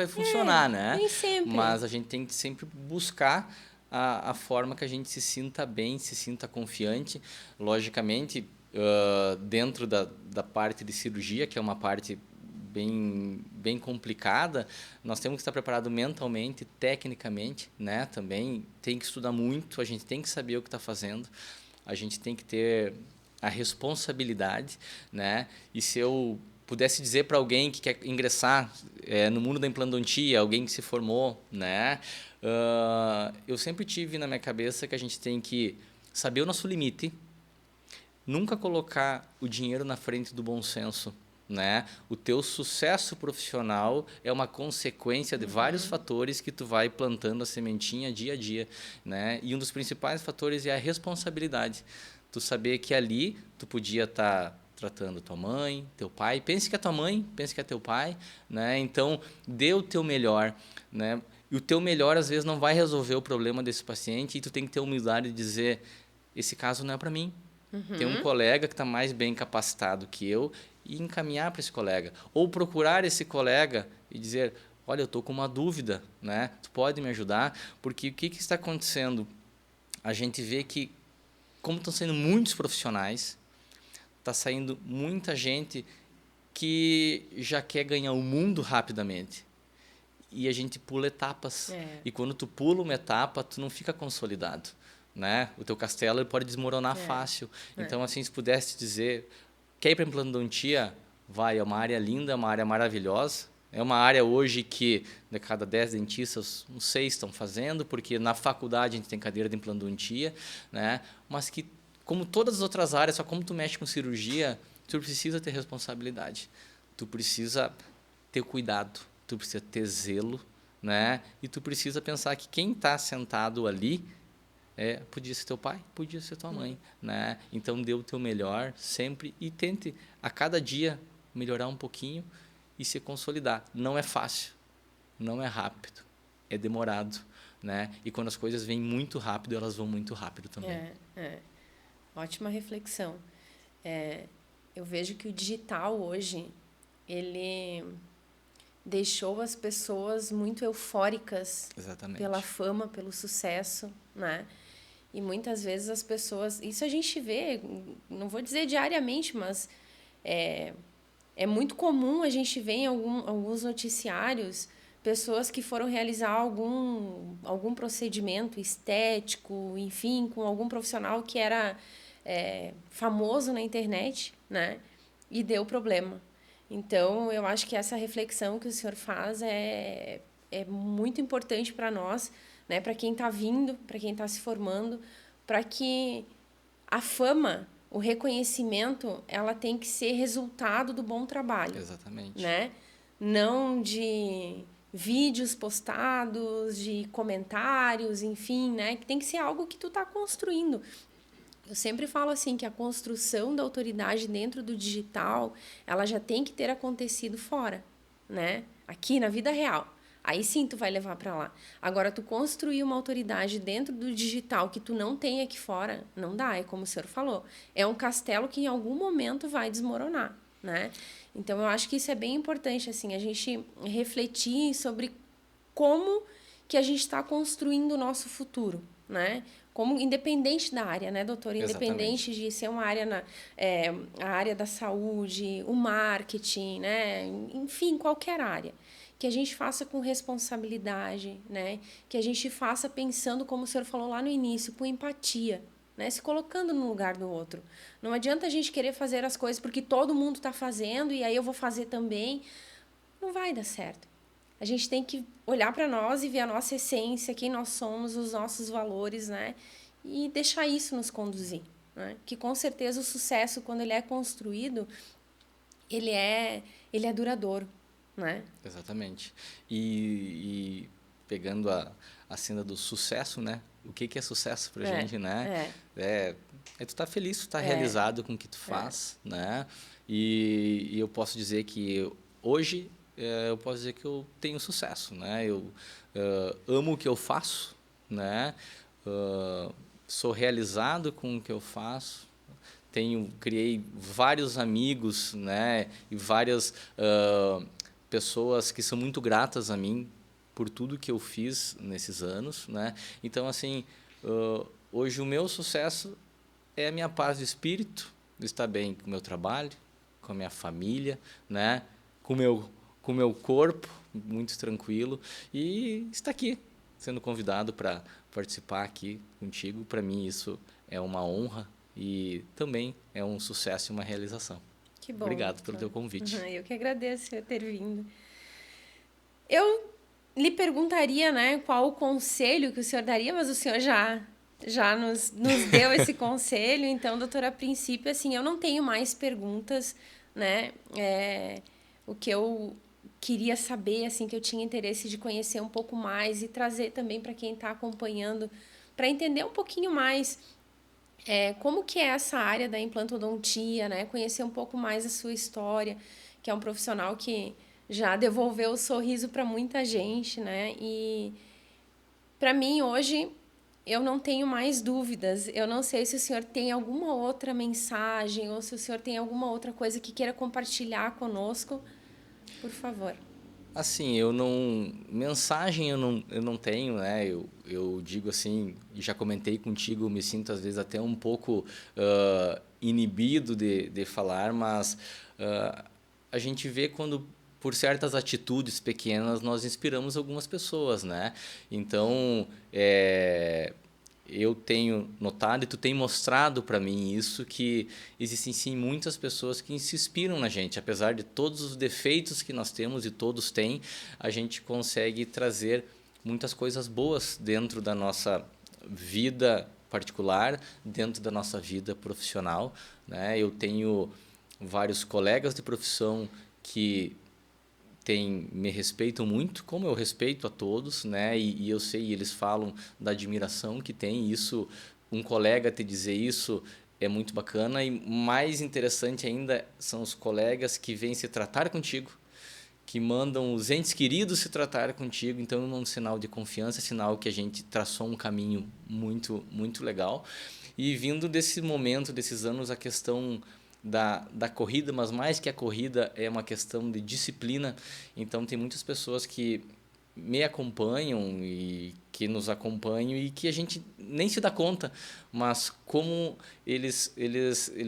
funcionar, né? Nem sempre. Mas a gente tem que sempre buscar a forma que a gente se sinta bem, se sinta confiante. Logicamente, dentro da parte de cirurgia, que é uma parte bem complicada, nós temos que estar preparado mentalmente, tecnicamente, né? Também tem que estudar muito, a gente tem que saber o que está fazendo, a gente tem que ter a responsabilidade, né? E se eu pudesse dizer para alguém que quer ingressar no mundo da implantodontia, alguém que se formou, né? Eu sempre tive na minha cabeça que a gente tem que saber o nosso limite, nunca colocar o dinheiro na frente do bom senso, né? O teu sucesso profissional é uma consequência de vários fatores que tu vai plantando a sementinha dia a dia, né? E um dos principais fatores é a responsabilidade. Tu saber que ali tu podia estar tratando tua mãe, teu pai. Pense que é tua mãe, pense que é teu pai, né? Então, dê o teu melhor, né? E o teu melhor às vezes não vai resolver o problema desse paciente e tu tem que ter a humildade de dizer, esse caso não é para mim. Tem um colega que está mais bem capacitado que eu e encaminhar para esse colega. Ou procurar esse colega e dizer, olha, eu estou com uma dúvida, né? Tu pode me ajudar? Porque o que está acontecendo? A gente vê que, como estão saindo muitos profissionais, está saindo muita gente que já quer ganhar o mundo rapidamente. E a gente pula etapas. E quando tu pula uma etapa, tu não fica consolidado, né? O teu castelo ele pode desmoronar fácil. Então, assim, se pudesse dizer, quer ir para implantodontia? Vai, é uma área linda, é uma área maravilhosa. É uma área hoje que, de cada 10 dentistas, uns 6 estão fazendo, porque na faculdade a gente tem cadeira de implantodontia, né? Mas que, como todas as outras áreas, só como tu mexe com cirurgia, tu precisa ter responsabilidade. Tu precisa ter cuidado, tu precisa ter zelo, né? E tu precisa pensar que quem está sentado ali podia ser teu pai, podia ser tua mãe, né? Então dê o teu melhor sempre e tente a cada dia melhorar um pouquinho e se consolidar. Não é fácil, não é rápido, é demorado, né? E quando as coisas vêm muito rápido, elas vão muito rápido também. Ótima reflexão. Eu vejo que o digital hoje, ele deixou as pessoas muito eufóricas. Exatamente. Pela fama, pelo sucesso, né? E muitas vezes as pessoas... Isso a gente vê, não vou dizer diariamente, mas é muito comum a gente ver em alguns noticiários pessoas que foram realizar algum procedimento estético, enfim, com algum profissional que era famoso na internet, né? E deu problema. Então, eu acho que essa reflexão que o senhor faz é muito importante para nós, né? Para quem está vindo, para quem está se formando, para que a fama, o reconhecimento, ela tem que ser resultado do bom trabalho. Exatamente. Né? Não de vídeos postados, de comentários, enfim, né? Que tem que ser algo que tu está construindo. Eu sempre falo assim que a construção da autoridade dentro do digital, ela já tem que ter acontecido fora, né? Aqui na vida real. Aí sim tu vai levar para lá. Agora, tu construir uma autoridade dentro do digital que tu não tem aqui fora, não dá, é como o senhor falou. É um castelo que em algum momento vai desmoronar, né? Então, eu acho que isso é bem importante, assim, a gente refletir sobre como que a gente está construindo o nosso futuro, né? Como, independente da área, né, doutor? Independente de ser uma área a área da saúde, o marketing, né? Enfim, qualquer área. Que a gente faça com responsabilidade, né? Que a gente faça pensando, como o senhor falou lá no início, com empatia, né? Se colocando no lugar do outro. Não adianta a gente querer fazer as coisas porque todo mundo está fazendo e aí eu vou fazer também. Não vai dar certo. A gente tem que olhar para nós e ver a nossa essência, quem nós somos, os nossos valores, né? E deixar isso nos conduzir, né? Que com certeza o sucesso, quando ele é construído, ele é duradouro, né? Exatamente. E pegando a cena do sucesso, né? O que é sucesso pra gente, né? É tu tá feliz, tu tá realizado com o que tu faz, né? E eu posso dizer que hoje eu posso dizer que eu tenho sucesso, né? Eu amo o que eu faço, né? Sou realizado com o que eu faço. Criei vários amigos, né? E várias pessoas que são muito gratas a mim por tudo que eu fiz nesses anos, né? Então, assim, hoje o meu sucesso é a minha paz de espírito, de estar bem com o meu trabalho, com a minha família, né? Com o meu corpo, muito tranquilo, e estar aqui, sendo convidado para participar aqui contigo. Para mim, isso é uma honra e também é um sucesso e uma realização. Que bom. Obrigado pelo teu convite. Eu que agradeço por ter vindo. Eu lhe perguntaria, né, qual o conselho que o senhor daria, mas o senhor já nos deu esse conselho. Então, doutora, a princípio, assim, eu não tenho mais perguntas, né? O que eu queria saber, assim, que eu tinha interesse de conhecer um pouco mais e trazer também para quem está acompanhando, para entender um pouquinho mais como que é essa área da implantodontia, né? Conhecer um pouco mais a sua história, que é um profissional que já devolveu o sorriso para muita gente, né? E para mim hoje eu não tenho mais dúvidas. Eu não sei se o senhor tem alguma outra mensagem ou se o senhor tem alguma outra coisa que queira compartilhar conosco, por favor. Assim, mensagem eu não tenho, né? Eu digo assim, e já comentei contigo, me sinto às vezes até um pouco inibido de falar, mas a gente vê quando por certas atitudes pequenas nós inspiramos algumas pessoas, né? Então, eu tenho notado e tu tem mostrado para mim isso, que existem sim muitas pessoas que se inspiram na gente, apesar de todos os defeitos que nós temos e todos têm, a gente consegue trazer muitas coisas boas dentro da nossa vida particular, dentro da nossa vida profissional, né? Eu tenho vários colegas de profissão que me respeitam muito, como eu respeito a todos, né? E eu sei, eles falam da admiração que tem, isso, um colega te dizer isso é muito bacana, e mais interessante ainda são os colegas que vêm se tratar contigo, que mandam os entes queridos se tratar contigo, então é um sinal de confiança, sinal que a gente traçou um caminho muito, muito legal. E vindo desse momento, desses anos, a questão da corrida, mas mais que a corrida é uma questão de disciplina. Então tem muitas pessoas que me acompanham e que nos acompanham e que a gente nem se dá conta, mas como eles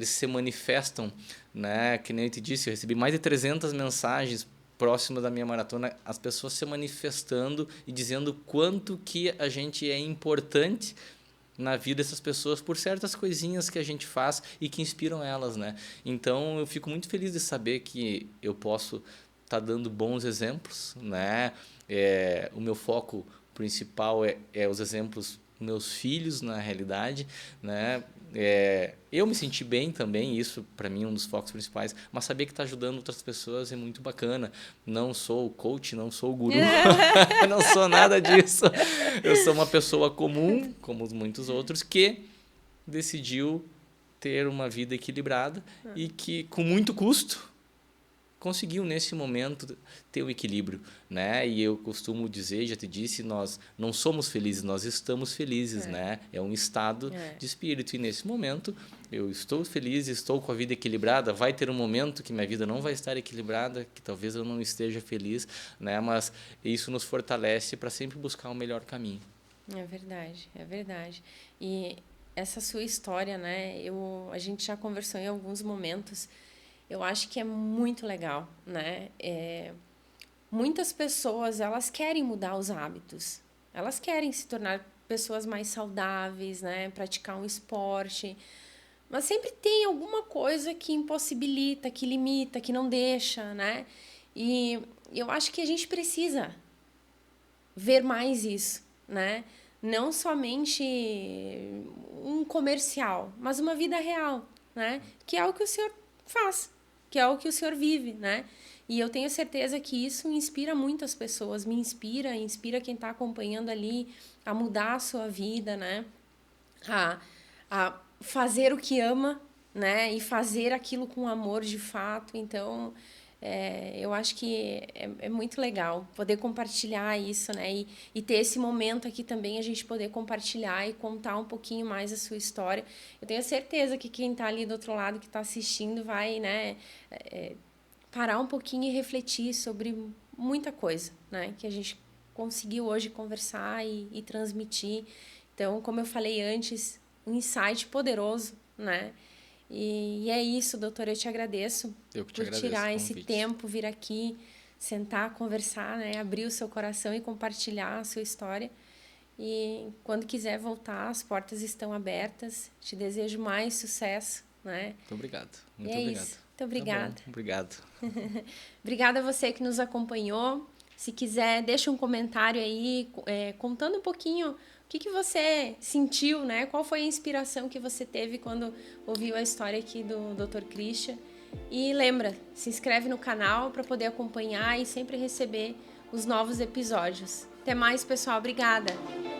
se manifestam, né? Que nem eu te disse, eu recebi mais de 300 mensagens próximas da minha maratona, as pessoas se manifestando e dizendo quanto que a gente é importante na vida dessas pessoas por certas coisinhas que a gente faz e que inspiram elas, né? Então eu fico muito feliz de saber que eu posso estar dando bons exemplos, né? O meu foco principal é os exemplos dos meus filhos, na realidade, né? Eu me senti bem também, isso para mim é um dos focos principais, mas saber que está ajudando outras pessoas é muito bacana. Não sou coach, não sou guru, não sou nada disso. Eu sou uma pessoa comum, como muitos outros, que decidiu ter uma vida equilibrada e que, com muito custo, conseguiu nesse momento ter o equilíbrio, né? E eu costumo dizer, já te disse, nós não somos felizes, nós estamos felizes, né? É um estado de espírito, e nesse momento eu estou feliz, estou com a vida equilibrada. Vai ter um momento que minha vida não vai estar equilibrada, que talvez eu não esteja feliz, né? Mas isso nos fortalece para sempre buscar o melhor caminho. É verdade, é verdade. E essa sua história, né? A gente já conversou em alguns momentos. Eu acho que é muito legal, né? Muitas pessoas, elas querem mudar os hábitos. Elas querem se tornar pessoas mais saudáveis, né? Praticar um esporte. Mas sempre tem alguma coisa que impossibilita, que limita, que não deixa, né? E eu acho que a gente precisa ver mais isso, né? Não somente um comercial, mas uma vida real, né? Que é o que o senhor faz, que é o que o senhor vive, né? E eu tenho certeza que isso inspira muitas pessoas, me inspira quem está acompanhando ali a mudar a sua vida, né? A fazer o que ama, né? E fazer aquilo com amor de fato. Então, eu acho que é muito legal poder compartilhar isso, né? E ter esse momento aqui também, a gente poder compartilhar e contar um pouquinho mais a sua história. Eu tenho certeza que quem está ali do outro lado, que está assistindo, vai, né, parar um pouquinho e refletir sobre muita coisa, né? Que a gente conseguiu hoje conversar e transmitir. Então, como eu falei antes, um insight poderoso, né? E é isso, doutora, eu te agradeço por tirar esse tempo, vir aqui, sentar, conversar, né? Abrir o seu coração e compartilhar a sua história. E quando quiser voltar, as portas estão abertas. Te desejo mais sucesso, né? Muito obrigado. Muito e é obrigado. isso. Muito obrigada. Tá bom, obrigado. Obrigada a você que nos acompanhou. Se quiser, deixa um comentário aí, contando um pouquinho o que você sentiu, né? Qual foi a inspiração que você teve quando ouviu a história aqui do Dr. Christian. E lembra, se inscreve no canal para poder acompanhar e sempre receber os novos episódios. Até mais, pessoal. Obrigada!